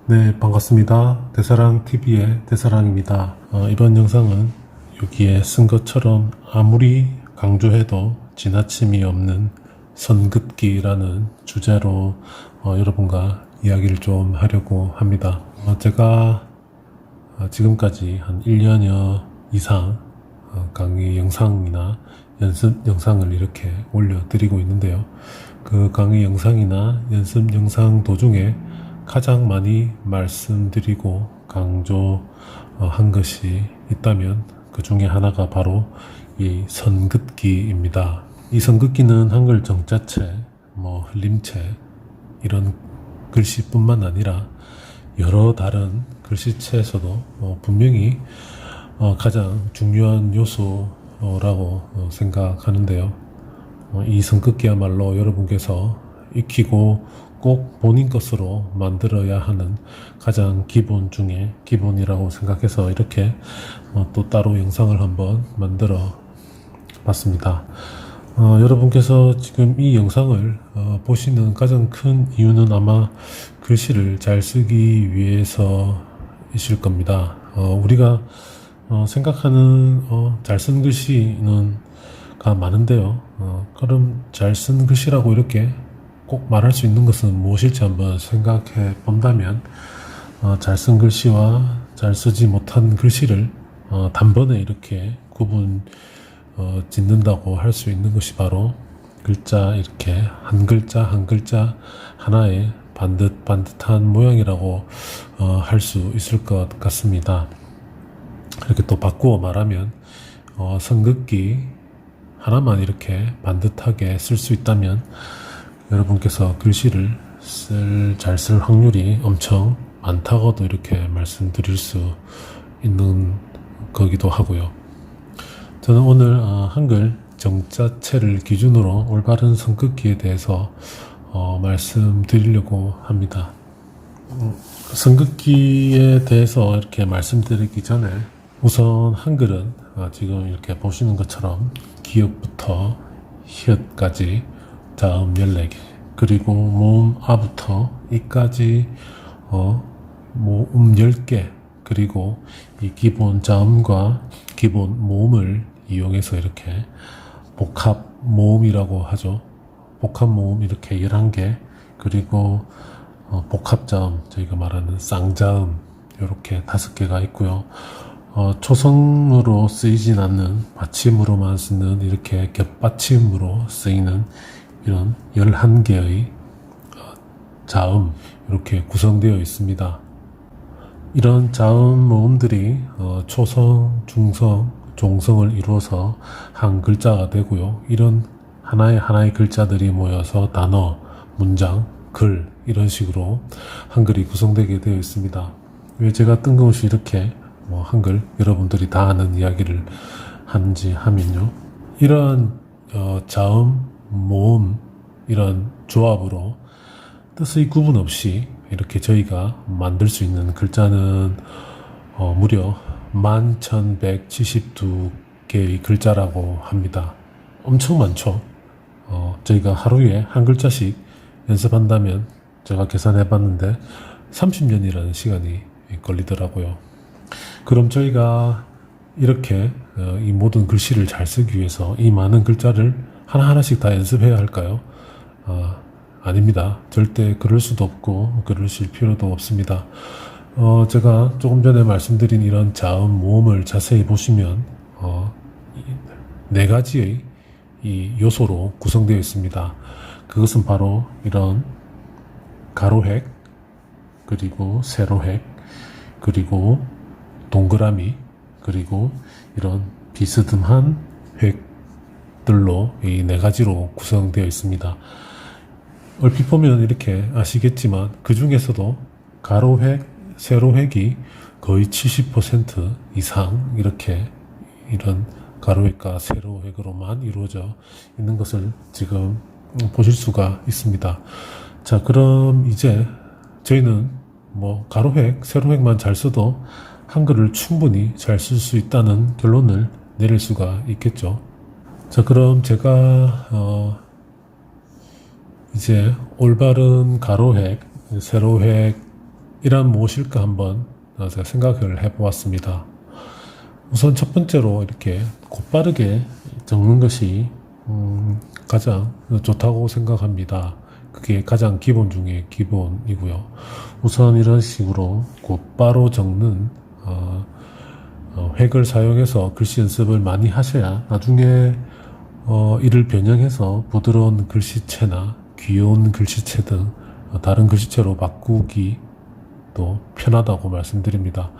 네, 반갑습니다. 대사랑TV의 대사랑입니다. 이번 영상은 여기에 쓴 것처럼 아무리 강조해도 지나침이 없는 선긋기라는 주제로 여러분과 이야기를 좀 하려고 합니다. 제가 지금까지 한 1년여 이상 강의 영상이나 연습 영상을 이렇게 올려드리고 있는데요. 그 강의 영상이나 연습 영상 도중에 가장 많이 말씀드리고 강조한 것이 있다면 그 중에 하나가 바로 이 선긋기입니다. 이 선긋기는 한글 정자체, 흘림체 이런 글씨뿐만 아니라 여러 다른 글씨체에서도 분명히 가장 중요한 요소라고 생각하는데요. 이 선긋기야말로 여러분께서 익히고 꼭 본인 것으로 만들어야 하는 가장 기본 중에 기본이라고 생각해서 이렇게 또 따로 영상을 한번 만들어 봤습니다. 여러분께서 지금 이 영상을 보시는 가장 큰 이유는 아마 글씨를 잘 쓰기 위해서이실 겁니다. 우리가 생각하는 잘 쓴 글씨는 가 많은데요. 그럼 잘 쓴 글씨라고 이렇게 꼭 말할 수 있는 것은 무엇일지 한번 생각해 본다면 잘 쓴 글씨와 잘 쓰지 못한 글씨를 단번에 이렇게 구분 짓는다고 할 수 있는 것이 바로 글자 이렇게 한 글자 한 글자 하나의 반듯한 모양이라고 할 수 있을 것 같습니다. 이렇게 또 바꾸어 말하면 선긋기 하나만 이렇게 반듯하게 쓸 수 있다면 여러분께서 글씨를 잘 쓸 확률이 엄청 많다고도 이렇게 말씀드릴 수 있는 거기도 하고요. 저는 오늘 한글 정자체를 기준으로 올바른 선긋기에 대해서 말씀드리려고 합니다. 선긋기에 대해서 이렇게 말씀드리기 전에 우선 한글은 지금 이렇게 보시는 것처럼 기역부터 히읗까지 자음 14개 그리고 모음 아부터 이까지 모음 10개 그리고 이 기본 자음과 기본 모음을 이용해서 이렇게 복합 모음이라고 하죠. 복합 모음 이렇게 11개 그리고 복합 자음 저희가 말하는 쌍자음 이렇게 5개가 있고요. 초성으로 쓰이진 않는 받침으로만 쓰는 이렇게 겹받침으로 쓰이는 이런 11개의 자음 이렇게 구성되어 있습니다. 이런 자음 모음들이 초성, 중성, 종성을 이루어서 한 글자가 되고요. 이런 하나의 글자들이 모여서 단어, 문장, 글 이런 식으로 한글이 구성되게 되어 있습니다. 왜 제가 뜬금없이 이렇게 한글 여러분들이 다 아는 이야기를 하는지 하면요. 이러한 자음, 모음 이런 조합으로 뜻의 구분 없이 이렇게 저희가 만들 수 있는 글자는 무려 11,172개의 글자라고 합니다. 엄청 많죠. 저희가 하루에 한 글자씩 연습한다면 제가 계산해 봤는데 30년이라는 시간이 걸리더라고요. 그럼 저희가 이렇게 이 모든 글씨를 잘 쓰기 위해서 이 많은 글자를 하나하나씩 다 연습해야 할까요? 아닙니다. 절대 그럴 수도 없고 그러실 필요도 없습니다. 제가 조금 전에 말씀드린 이런 자음, 모음을 자세히 보시면 4가지의 이 요소로 구성되어 있습니다. 그것은 바로 이런 가로획, 그리고 세로획, 그리고 동그라미, 그리고 이런 비스듬한 획들로 이 4가지로 구성되어 있습니다. 얼핏 보면 이렇게 아시겠지만 그 중에서도 가로획, 세로획이 거의 70% 이상 이렇게 이런 가로획과 세로획으로만 이루어져 있는 것을 지금 보실 수가 있습니다. 자, 그럼 이제 저희는 가로획, 세로획만 잘 써도 한글을 충분히 잘 쓸 수 있다는 결론을 내릴 수가 있겠죠. 자, 그럼 제가 이제 올바른 가로획, 세로획에 이란 무엇일까 한번 제가 생각을 해보았습니다. 우선 첫 번째로 이렇게 곧바르게 적는 것이 가장 좋다고 생각합니다. 그게 가장 기본 중에 기본이고요. 우선 이런 식으로 곧바로 적는 획을 사용해서 글씨 연습을 많이 하셔야 나중에 이를 변형해서 부드러운 글씨체나 귀여운 글씨체 등 다른 글씨체로 바꾸기 또 편하다고 말씀드립니다.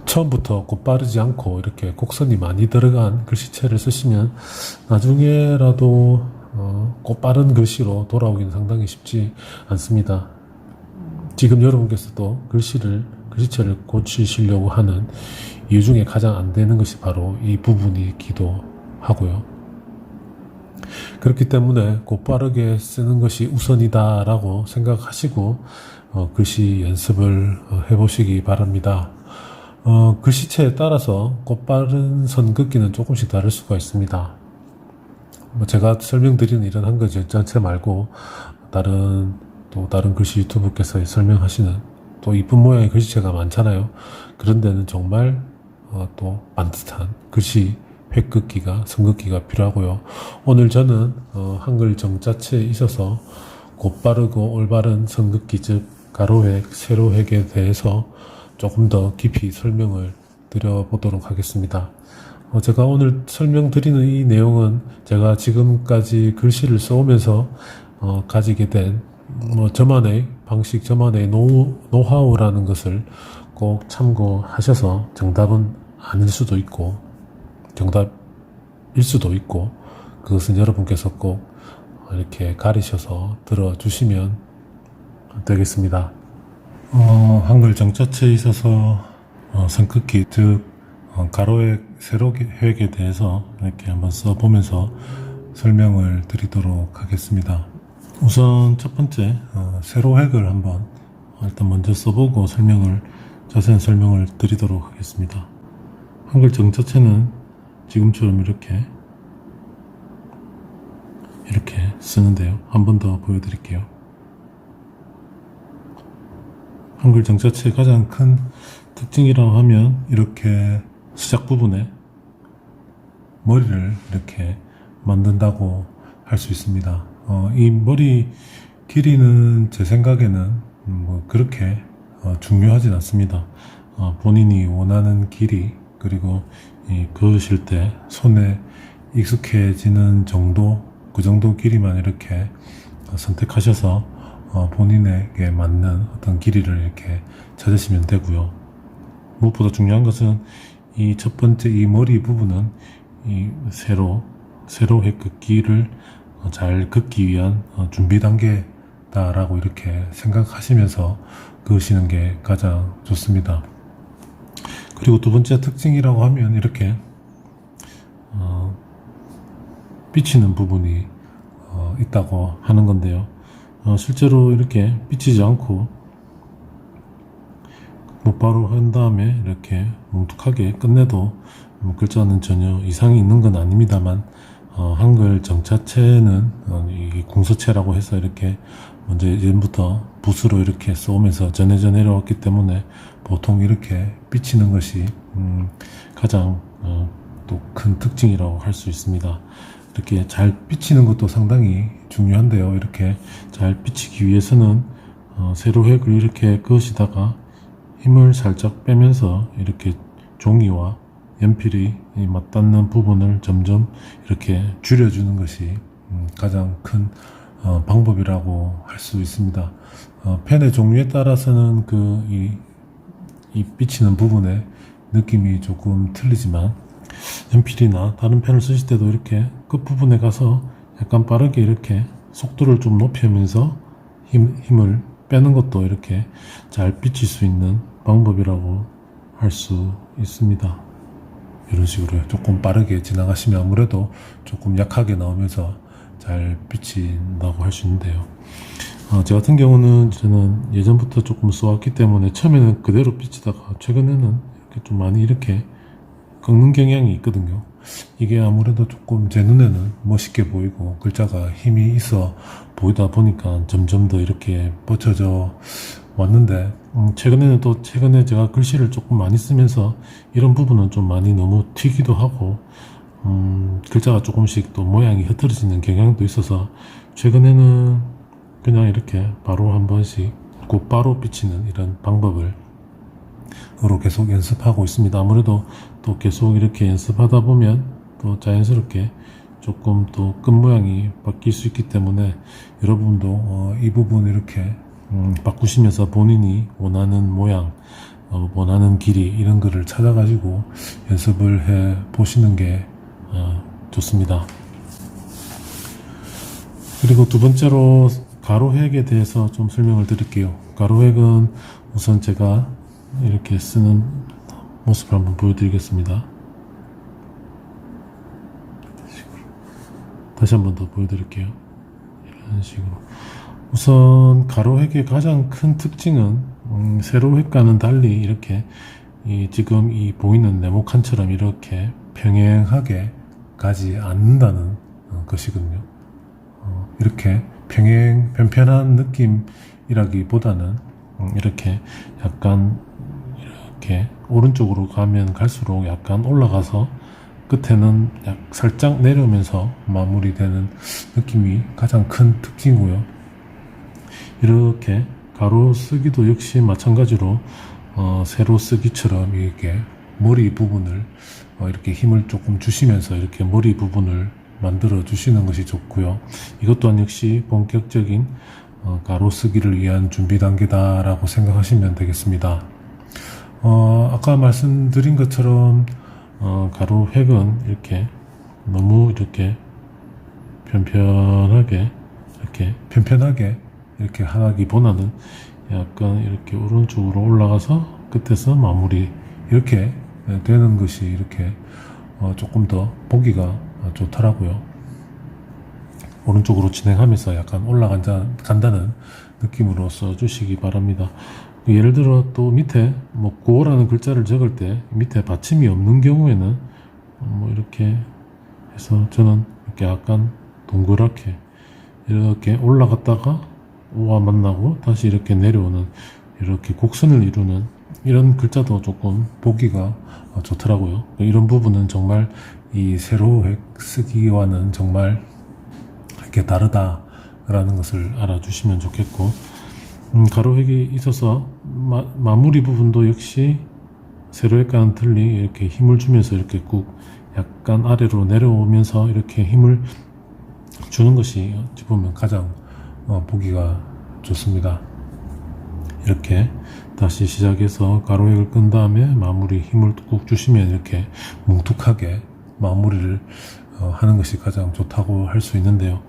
처음부터 곧바르지 않고 이렇게 곡선이 많이 들어간 글씨체를 쓰시면 나중에라도 곧바른 글씨로 돌아오기는 상당히 쉽지 않습니다. 지금 여러분께서도 글씨체를 고치시려고 하는 이유 중에 가장 안 되는 것이 바로 이 부분이기도 하고요. 그렇기 때문에 곧바르게 쓰는 것이 우선이다 라고 생각하시고 글씨 연습을 해보시기 바랍니다. 글씨체에 따라서 곧바른 선 긋기는 조금씩 다를 수가 있습니다. 제가 설명드리는 이런 한글 연장체 말고 다른 글씨 유튜브께서 설명하시는 또 이쁜 모양의 글씨체가 많잖아요. 그런 데는 정말 또 반듯한 글씨 획 긋기가 선 긋기가 필요하고요. 오늘 저는 한글 정자체에 있어서 곧바르고 올바른 선 긋기 즉 가로획, 세로획에 대해서 조금 더 깊이 설명을 드려보도록 하겠습니다. 제가 오늘 설명드리는 이 내용은 제가 지금까지 글씨를 써오면서 가지게 된 저만의 방식, 저만의 노하우라는 것을 꼭 참고하셔서 정답은 아닐 수도 있고 정답일 수도 있고 그것은 여러분께서 꼭 이렇게 가리셔서 들어주시면 되겠습니다. 한글 정자체에 있어서 선긋기 즉 가로획, 세로획에 대해서 이렇게 한번 써보면서 설명을 드리도록 하겠습니다. 우선 첫 번째 세로획을 한번 일단 먼저 써보고 자세한 설명을 드리도록 하겠습니다. 한글 정자체는 지금처럼 이렇게 쓰는데요. 한 번 더 보여드릴게요. 한글 정자체의 가장 큰 특징이라고 하면 이렇게 시작 부분에 머리를 이렇게 만든다고 할 수 있습니다. 이 머리 길이는 제 생각에는 그렇게 중요하진 않습니다. 본인이 원하는 길이 그리고 그으실 때 손에 익숙해지는 정도 그 정도 길이만 이렇게 선택하셔서 본인에게 맞는 어떤 길이를 이렇게 찾으시면 되고요. 무엇보다 중요한 것은 이 첫 번째 이 머리 부분은 이 세로획 긋기를 잘 긋기 위한 준비 단계다라고 이렇게 생각하시면서 그으시는 게 가장 좋습니다. 그리고 두 번째 특징이라고 하면 이렇게 비치는 부분이 있다고 하는 건데요. 실제로 이렇게 비치지 않고 곧바로 한 다음에 이렇게 뭉툭하게 끝내도 글자는 전혀 이상이 있는 건 아닙니다만 한글 정자체는 이 궁서체라고 해서 이렇게 먼저 예전부터 붓으로 이렇게 써오면서 전해져 내려왔기 때문에 보통 이렇게 비치는 것이 가장 또 큰 특징이라고 할 수 있습니다. 이렇게 잘 비치는 것도 상당히 중요한데요. 이렇게 잘 비치기 위해서는 세로획을 이렇게 그으시다가 힘을 살짝 빼면서 이렇게 종이와 연필이 맞닿는 부분을 점점 이렇게 줄여주는 것이 가장 큰 방법이라고 할 수 있습니다. 펜의 종류에 따라서는 이 비치는 부분의 느낌이 조금 틀리지만 연필이나 다른 펜을 쓰실 때도 이렇게 끝부분에 가서 약간 빠르게 이렇게 속도를 좀 높이면서 힘을 빼는 것도 이렇게 잘 비칠 수 있는 방법이라고 할 수 있습니다. 이런 식으로 조금 빠르게 지나가시면 아무래도 조금 약하게 나오면서 잘 비친다고 할 수 있는데요. 제 같은 경우는 저는 예전부터 조금 써왔기 때문에 처음에는 그대로 비치다가 최근에는 이렇게 좀 많이 이렇게 꺾는 경향이 있거든요. 이게 아무래도 조금 제 눈에는 멋있게 보이고 글자가 힘이 있어 보이다 보니까 점점 더 이렇게 뻗쳐져 왔는데 최근에는 또 최근에 제가 글씨를 조금 많이 쓰면서 이런 부분은 좀 많이 너무 튀기도 하고 글자가 조금씩 또 모양이 흐트러지는 경향도 있어서 최근에는 그냥 이렇게 바로 한 번씩 곧바로 비치는 이런 방법을 으로 계속 연습하고 있습니다. 아무래도 또 계속 이렇게 연습하다 보면 또 자연스럽게 조금 또 끝 모양이 바뀔 수 있기 때문에 여러분도 이 부분 이렇게 바꾸시면서 본인이 원하는 모양, 원하는 길이 이런 거를 찾아가지고 연습을 해 보시는 게 좋습니다. 그리고 두 번째로 가로획에 대해서 좀 설명을 드릴게요. 가로획은 우선 제가 이렇게 쓰는 모습을 한번 보여드리겠습니다. 다시 한번 더 보여드릴게요. 이런 식으로. 우선 가로획의 가장 큰 특징은 세로획과는 달리 이렇게 지금 이 보이는 네모칸처럼 이렇게 평행하게 가지 않는다는 것이거든요. 이렇게 편편한 느낌이라기보다는 이렇게 약간 이렇게 오른쪽으로 가면 갈수록 약간 올라가서 끝에는 살짝 내려오면서 마무리되는 느낌이 가장 큰 특징이고요. 이렇게 가로 쓰기도 역시 마찬가지로 세로 쓰기처럼 이렇게 머리 부분을 이렇게 힘을 조금 주시면서 이렇게 머리 부분을 만들어 주시는 것이 좋고요. 이것 또한 역시 본격적인 가로 쓰기를 위한 준비 단계다라고 생각하시면 되겠습니다. 아까 말씀드린 것처럼 가로획은 이렇게 너무 이렇게 편편하게 이렇게 하기보다는 약간 이렇게 오른쪽으로 올라가서 끝에서 마무리 이렇게 되는 것이 이렇게 조금 더 보기가 좋더라고요. 오른쪽으로 진행하면서 약간 올라간다는 느낌으로 써주시기 바랍니다. 예를 들어 또 밑에 고라는 글자를 적을 때 밑에 받침이 없는 경우에는 이렇게 해서 저는 이렇게 약간 동그랗게 이렇게 올라갔다가 오와 만나고 다시 이렇게 내려오는 이렇게 곡선을 이루는 이런 글자도 조금 보기가 좋더라고요. 이런 부분은 정말 이 세로획 쓰기와는 정말 이렇게 다르다라는 것을 알아주시면 좋겠고, 가로획이 있어서 마무리 부분도 역시 세로획과는 달리 이렇게 힘을 주면서 이렇게 꾹 약간 아래로 내려오면서 이렇게 힘을 주는 것이 어찌 보면 가장 보기가 좋습니다. 이렇게 다시 시작해서 가로획을 끈 다음에 마무리 힘을 꾹 주시면 이렇게 뭉툭하게 마무리를 하는 것이 가장 좋다고 할 수 있는데요.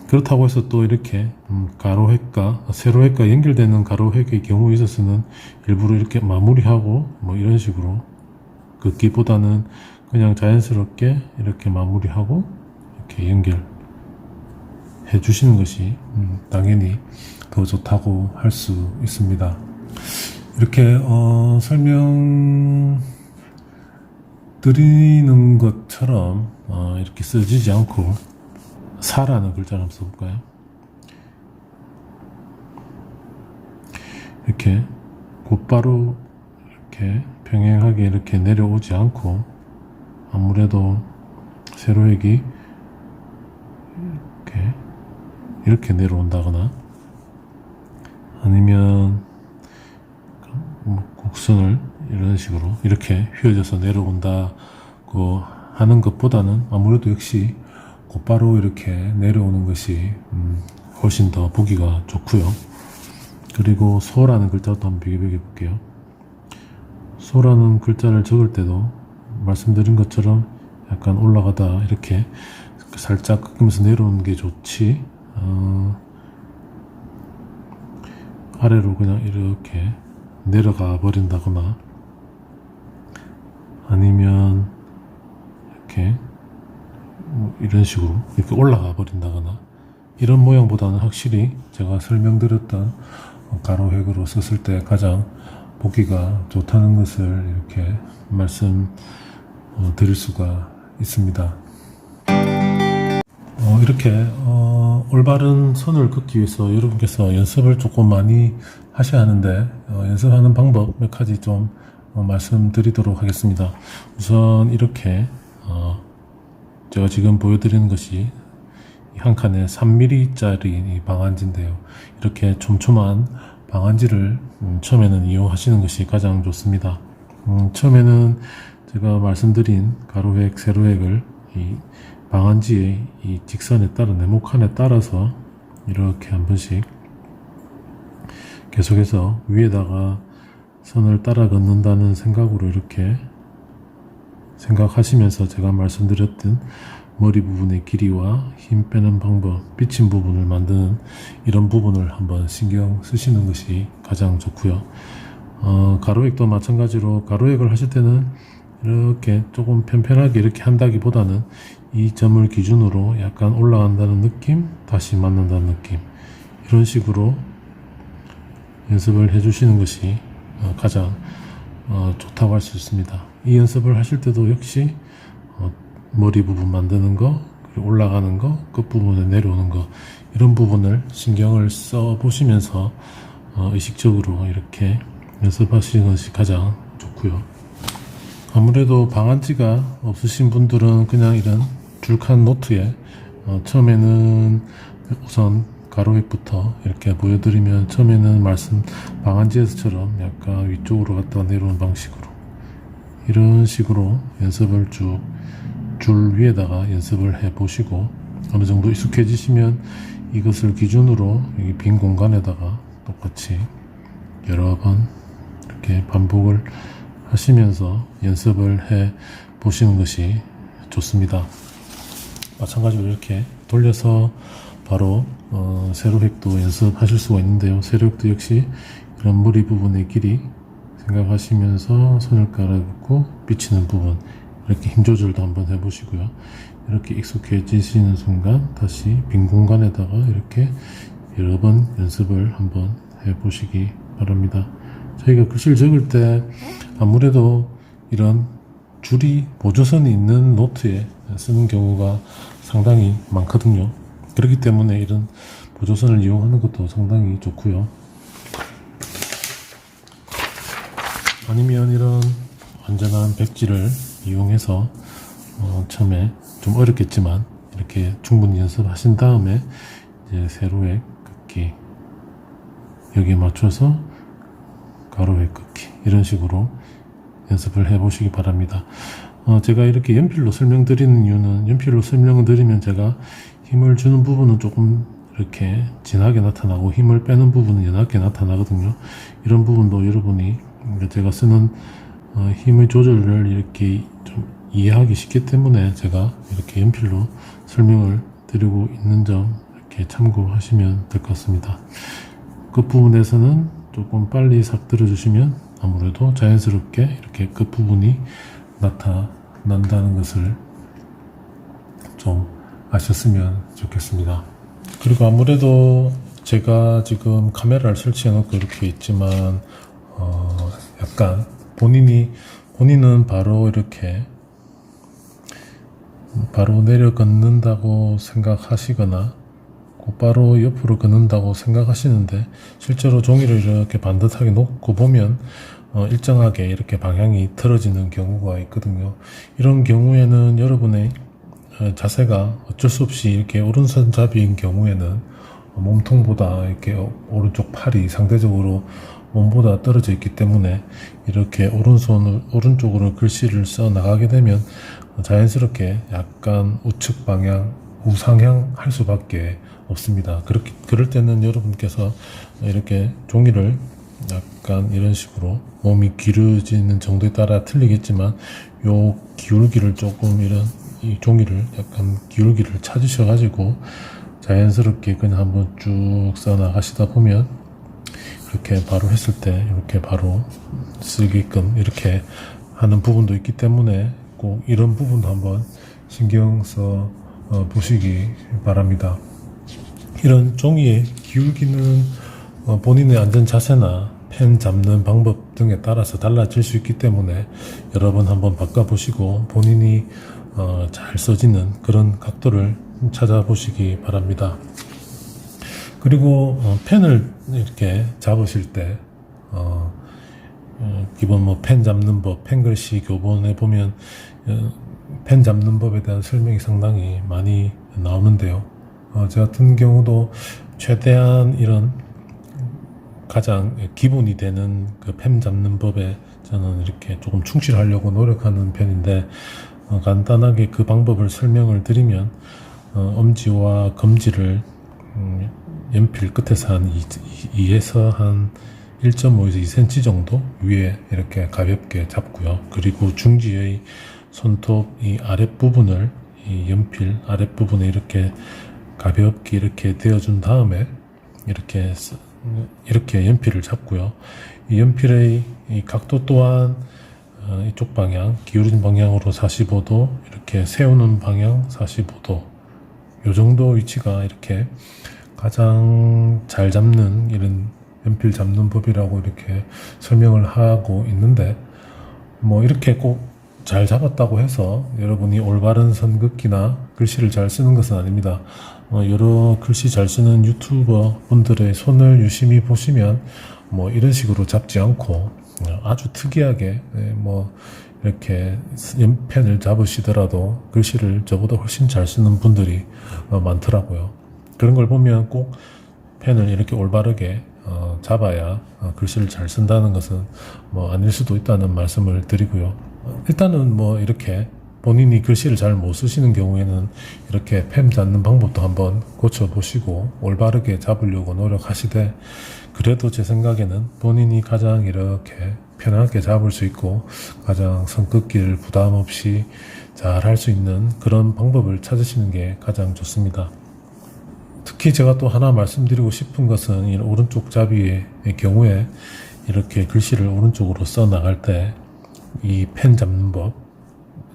그렇다고 해서 또 이렇게 가로획과 세로획과 연결되는 가로획의 경우에 있어서는 일부러 이렇게 마무리하고 이런 식으로 긋기보다는 그냥 자연스럽게 이렇게 마무리하고 이렇게 연결해 주시는 것이 당연히 더 좋다고 할 수 있습니다. 이렇게 설명 드리는 것처럼 이렇게 써지지 않고 사라는 글자를 한번 써볼까요? 이렇게 곧바로 이렇게 평행하게 이렇게 내려오지 않고 아무래도 세로획이 이렇게 내려온다거나 아니면 곡선을 이런 식으로 이렇게 휘어져서 내려온다고 하는 것보다는 아무래도 역시 곧바로 이렇게 내려오는 것이 훨씬 더 보기가 좋고요. 그리고 소라는 글자도 한번 비교해 볼게요. 소라는 글자를 적을 때도 말씀드린 것처럼 약간 올라가다 이렇게 살짝 꺾으면서 내려오는 게 좋지, 아래로 그냥 이렇게 내려가 버린다거나 아니면 이렇게 이런 식으로 이렇게 올라가 버린다거나 이런 모양보다는 확실히 제가 설명드렸던 가로획으로 썼을 때 가장 보기가 좋다는 것을 이렇게 말씀 드릴 수가 있습니다. 이렇게 올바른 선을 긋기 위해서 여러분께서 연습을 조금 많이 하셔야 하는데 연습하는 방법 몇 가지 좀 말씀드리도록 하겠습니다. 우선 이렇게 제가 지금 보여드리는 것이 한 칸에 3mm짜리 방안지인데요. 이렇게 촘촘한 방안지를 처음에는 이용하시는 것이 가장 좋습니다. 처음에는 제가 말씀드린 가로획, 세로획을 이 방안지의 이 직선에 따라 네모칸에 따라서 이렇게 한 번씩 계속해서 위에다가 선을 따라 긋는다는 생각으로 이렇게 생각하시면서 제가 말씀드렸던 머리 부분의 길이와 힘 빼는 방법, 비친 부분을 만드는 이런 부분을 한번 신경 쓰시는 것이 가장 좋고요. 가로획도 마찬가지로 가로획을 하실 때는 이렇게 조금 편편하게 이렇게 한다기보다는 이 점을 기준으로 약간 올라간다는 느낌, 다시 맞는다는 느낌, 이런 식으로 연습을 해주시는 것이 가장 좋다고 할 수 있습니다. 이 연습을 하실 때도 역시 머리 부분 만드는 거, 그리고 올라가는 거, 끝부분에 내려오는 거, 이런 부분을 신경을 써 보시면서 의식적으로 이렇게 연습하시는 것이 가장 좋고요. 아무래도 방안지가 없으신 분들은 그냥 이런 줄칸 노트에 처음에는 우선 가로획부터 이렇게 보여드리면, 처음에는 말씀 방안지에서처럼 약간 위쪽으로 갔다 내려오는 방식으로 이런 식으로 연습을 쭉 줄 위에다가 연습을 해 보시고, 어느 정도 익숙해지시면 이것을 기준으로 이 빈 공간에다가 똑같이 여러 번 이렇게 반복을 하시면서 연습을 해 보시는 것이 좋습니다. 마찬가지로 이렇게 돌려서 바로 세로획도 연습하실 수가 있는데요. 세로획도 역시 이런 머리 부분의 길이 생각하시면서 선을 깔아긋고 비치는 부분, 이렇게 힘 조절도 한번 해보시고요. 이렇게 익숙해지시는 순간 다시 빈 공간에다가 이렇게 여러 번 연습을 한번 해보시기 바랍니다. 저희가 글씨를 적을 때 아무래도 이런 줄이 보조선이 있는 노트에 쓰는 경우가 상당히 많거든요. 그렇기 때문에 이런 보조선을 이용하는 것도 상당히 좋고요. 아니면 이런 완전한 백지를 이용해서 처음에 좀 어렵겠지만 이렇게 충분히 연습하신 다음에 이제 세로획 긋기, 여기에 맞춰서 가로획 긋기, 이런 식으로 연습을 해 보시기 바랍니다. 제가 이렇게 연필로 설명드리는 이유는, 연필로 설명을 드리면 제가 힘을 주는 부분은 조금 이렇게 진하게 나타나고 힘을 빼는 부분은 연하게 나타나거든요. 이런 부분도 여러분이 제가 쓰는 힘의 조절을 이렇게 좀 이해하기 쉽기 때문에 제가 이렇게 연필로 설명을 드리고 있는 점 이렇게 참고하시면 될 것 같습니다. 끝부분에서는 조금 빨리 싹 들어주시면 아무래도 자연스럽게 이렇게 끝부분이 나타난다는 것을 좀 아셨으면 좋겠습니다. 그리고 아무래도 제가 지금 카메라를 설치해 놓고 이렇게 있지만 약간 본인은 바로 이렇게 바로 내려 긋는다고 생각하시거나 곧바로 옆으로 긋는다고 생각하시는데, 실제로 종이를 이렇게 반듯하게 놓고 보면 일정하게 이렇게 방향이 틀어지는 경우가 있거든요. 이런 경우에는 여러분의 자세가 어쩔 수 없이 이렇게 오른손잡이인 경우에는 몸통보다 이렇게 오른쪽 팔이 상대적으로 몸보다 떨어져 있기 때문에 이렇게 오른쪽으로 글씨를 써 나가게 되면 자연스럽게 약간 우측 방향, 우상향 할 수밖에 없습니다. 그럴 때는 여러분께서 이렇게 종이를 약간 이런 식으로, 몸이 길어지는 정도에 따라 틀리겠지만 요 기울기를 조금, 이런 이 종이를 약간 기울기를 찾으셔가지고 자연스럽게 그냥 한번 쭉 써 나가시다 보면 이렇게 바로 했을 때 이렇게 바로 쓰게끔 이렇게 하는 부분도 있기 때문에 꼭 이런 부분도 한번 신경 써 보시기 바랍니다. 이런 종이의 기울기는 본인의 앉은 자세나 펜 잡는 방법 등에 따라서 달라질 수 있기 때문에 여러 번 한번 바꿔보시고 본인이 잘 써지는 그런 각도를 찾아보시기 바랍니다. 그리고 펜을 이렇게 잡으실 때 기본 뭐 펜 잡는 법, 펜글씨 교본에 보면 펜 잡는 법에 대한 설명이 상당히 많이 나오는데요. 저 같은 경우도 최대한 이런 가장 기본이 되는 그 펜 잡는 법에 저는 이렇게 조금 충실하려고 노력하는 편인데, 간단하게 그 방법을 설명을 드리면, 엄지와 검지를 연필 끝에서 한 2에서 한 1.5에서 2cm 정도 위에 이렇게 가볍게 잡고요. 그리고 중지의 손톱 이 아랫부분을 이 연필 아랫부분에 이렇게 가볍게 이렇게 대어준 다음에 이렇게 연필을 잡고요. 이 연필의 이 각도 또한 이쪽 방향, 기울인 방향으로 45도, 이렇게 세우는 방향 45도, 요 정도 위치가 이렇게 가장 잘 잡는 이런 연필 잡는 법이라고 이렇게 설명을 하고 있는데, 뭐 이렇게 꼭 잘 잡았다고 해서 여러분이 올바른 선긋기나 글씨를 잘 쓰는 것은 아닙니다. 여러 글씨 잘 쓰는 유튜버 분들의 손을 유심히 보시면 뭐 이런 식으로 잡지 않고 아주 특이하게 뭐 이렇게 펜을 잡으시더라도 글씨를 저보다 훨씬 잘 쓰는 분들이 많더라고요. 그런 걸 보면 꼭 펜을 이렇게 올바르게 잡아야 글씨를 잘 쓴다는 것은 뭐 아닐 수도 있다는 말씀을 드리고요. 일단은 뭐 이렇게 본인이 글씨를 잘 못 쓰시는 경우에는 이렇게 펜 잡는 방법도 한번 고쳐보시고 올바르게 잡으려고 노력하시되, 그래도 제 생각에는 본인이 가장 이렇게 편하게 잡을 수 있고 가장 손긋기를 부담 없이 잘 할 수 있는 그런 방법을 찾으시는 게 가장 좋습니다. 특히 제가 또 하나 말씀드리고 싶은 것은, 이 오른쪽 잡이의 경우에 이렇게 글씨를 오른쪽으로 써 나갈 때 이 펜 잡는 법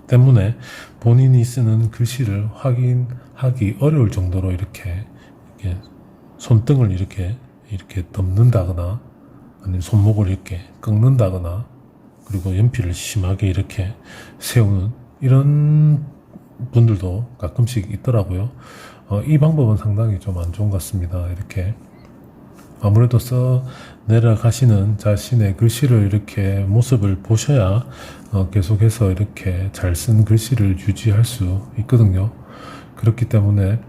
때문에 본인이 쓰는 글씨를 확인하기 어려울 정도로 이렇게 손등을 이렇게 덮는다거나 아니면 손목을 이렇게 꺾는다거나, 그리고 연필을 심하게 이렇게 세우는 이런 분들도 가끔씩 있더라고요. 이 방법은 상당히 좀 안 좋은 것 같습니다. 이렇게 아무래도 써 내려가시는 자신의 글씨를 이렇게 모습을 보셔야 계속해서 이렇게 잘 쓴 글씨를 유지할 수 있거든요. 그렇기 때문에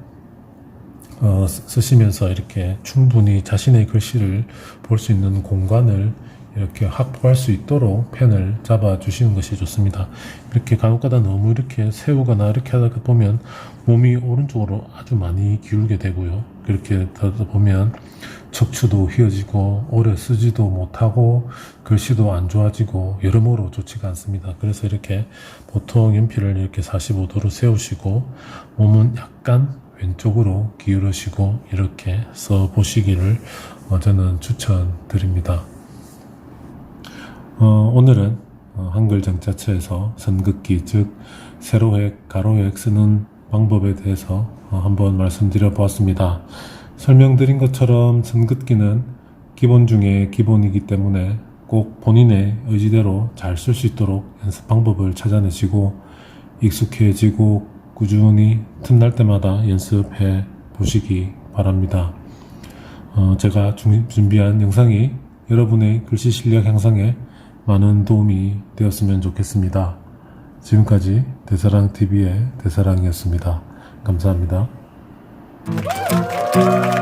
쓰시면서 이렇게 충분히 자신의 글씨를 볼 수 있는 공간을 이렇게 확보할 수 있도록 펜을 잡아 주시는 것이 좋습니다. 이렇게 간혹가다 너무 이렇게 세우거나 이렇게 하다 보면 몸이 오른쪽으로 아주 많이 기울게 되고요. 그렇게 하다 보면 척추도 휘어지고 오래 쓰지도 못하고 글씨도 안 좋아지고 여러모로 좋지가 않습니다. 그래서 이렇게 보통 연필을 이렇게 45도로 세우시고 몸은 약간 왼쪽으로 기울이시고 이렇게 써 보시기를 저는 추천드립니다. 오늘은 한글 정자체에서 선긋기, 즉 세로획, 가로획 쓰는 방법에 대해서 한번 말씀드려 보았습니다. 설명드린 것처럼 선긋기는 기본 중에 기본이기 때문에 꼭 본인의 의지대로 잘 쓸 수 있도록 연습 방법을 찾아내시고 익숙해지고 꾸준히 틈날 때마다 연습해 보시기 바랍니다. 제가 준비한 영상이 여러분의 글씨 실력 향상에 많은 도움이 되었으면 좋겠습니다. 지금까지 대사랑TV의 대사랑이었습니다. 감사합니다.